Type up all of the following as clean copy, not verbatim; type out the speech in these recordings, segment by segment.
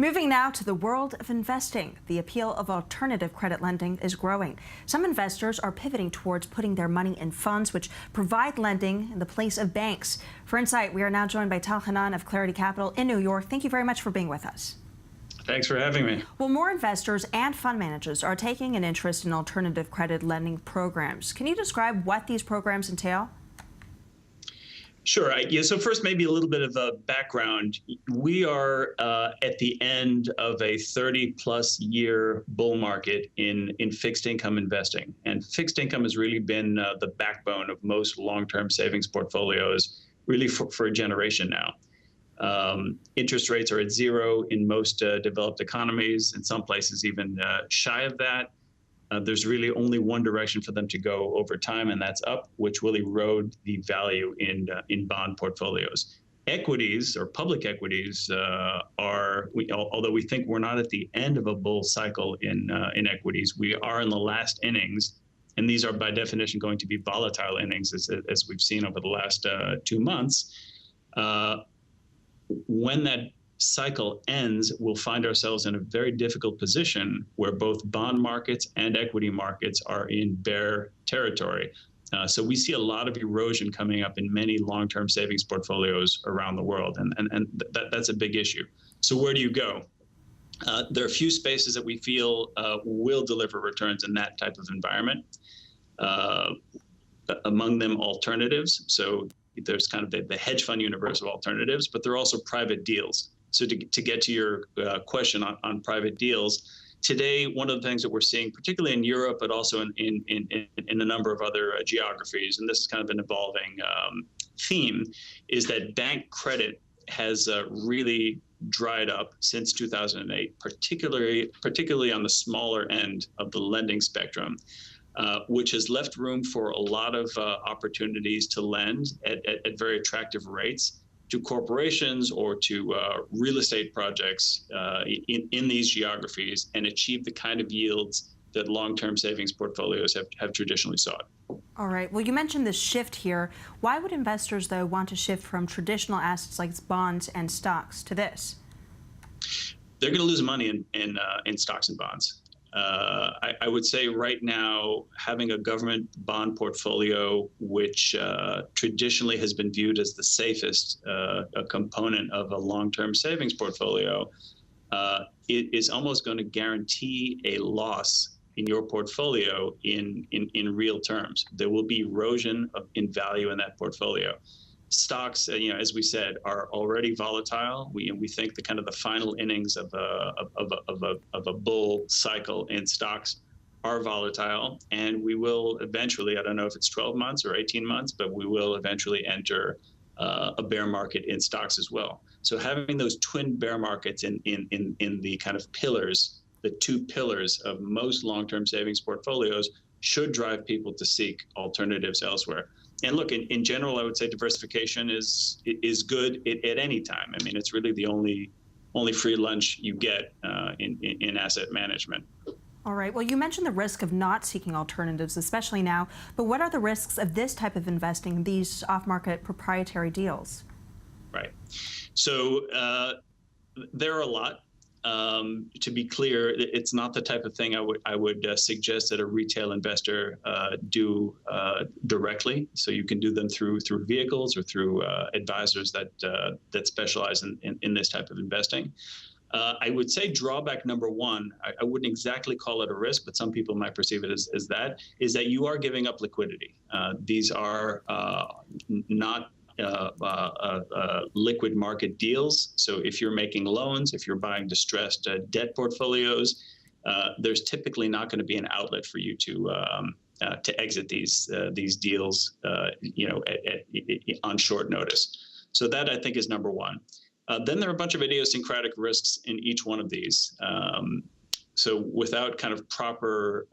Moving now to the world of investing. The appeal of alternative credit lending is growing. Some investors are pivoting towards putting their money in funds which provide lending in the place of banks. For Insight, we are now joined by Tal Keinan of Clarity Capital in New York. Thank you very much for being with us. Thanks for having me. Well, more investors and fund managers are taking an interest in alternative credit lending programs. Can you describe what these programs entail? Sure. So first, maybe a little bit of a background. We are at the end of a 30-plus year bull market in fixed income investing. And fixed income has really been the backbone of most long-term savings portfolios, really for a generation now. Interest rates are at zero in most developed economies, in some places even shy of that. There's really only one direction for them to go over time, and that's up, which will erode the value in bond portfolios. Equities, or public equities, although we think we're not at the end of a bull cycle in equities, we are in the last innings, and these are by definition going to be volatile innings, as we've seen over the last 2 months. When that cycle ends, we'll find ourselves in a very difficult position where both bond markets and equity markets are in bear territory. So we see a lot of erosion coming up in many long-term savings portfolios around the world, and that's a big issue. So where do you go? There are a few spaces that we feel will deliver returns in that type of environment. Among them, alternatives. So there's kind of the hedge fund universe of alternatives, but there are also private deals. So to get to your question on private deals, today, one of the things that we're seeing, particularly in Europe, but also in a number of other geographies, and this is kind of an evolving theme, is that bank credit has really dried up since 2008, particularly on the smaller end of the lending spectrum, which has left room for a lot of opportunities to lend at very attractive rates to corporations or to real estate projects in these geographies, and achieve the kind of yields that long-term savings portfolios have traditionally sought. All right. Well, you mentioned this shift here. Why would investors, though, want to shift from traditional assets like bonds and stocks to this? They're going to lose money in stocks and bonds. I would say right now, having a government bond portfolio, which traditionally has been viewed as the safest component of a long-term savings portfolio, it is almost going to guarantee a loss in your portfolio in real terms. There will be erosion in value in that portfolio. Stocks, as we said, are already volatile. We think the final innings of a bull cycle in stocks are volatile, and we will eventually, I don't know if it's 12 months or 18 months, but we will eventually enter a bear market in stocks as well. So having those twin bear markets in the kind of pillars, the two pillars of most long-term savings portfolios, should drive people to seek alternatives elsewhere. And look, in general, I would say diversification is good at any time. I mean, it's really the only free lunch you get in asset management. All right. Well, you mentioned the risk of not seeking alternatives, especially now. But what are the risks of this type of investing, these off-market proprietary deals? Right. So there are a lot. To be clear, it's not the type of thing I would suggest that a retail investor do directly. So you can do them through vehicles or through advisors that specialize in this type of investing. I would say drawback number one, I wouldn't exactly call it a risk, but some people might perceive it as that, is that you are giving up liquidity. These are not liquid market deals. So if you're making loans, if you're buying distressed debt portfolios, there's typically not going to be an outlet for you to exit these deals, on short notice. So that, I think, is number one. Then there are a bunch of idiosyncratic risks in each one of these. So without kind of proper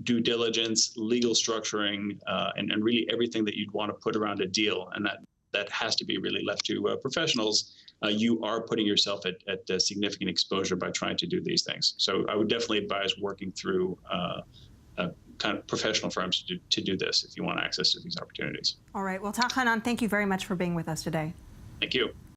due diligence, legal structuring, and really everything that you'd want to put around a deal, and that has to be really left to professionals, you are putting yourself at significant exposure by trying to do these things. So I would definitely advise working through kind of professional firms to do this if you want access to these opportunities. All right. Well, Tal Keinan, thank you very much for being with us today. Thank you.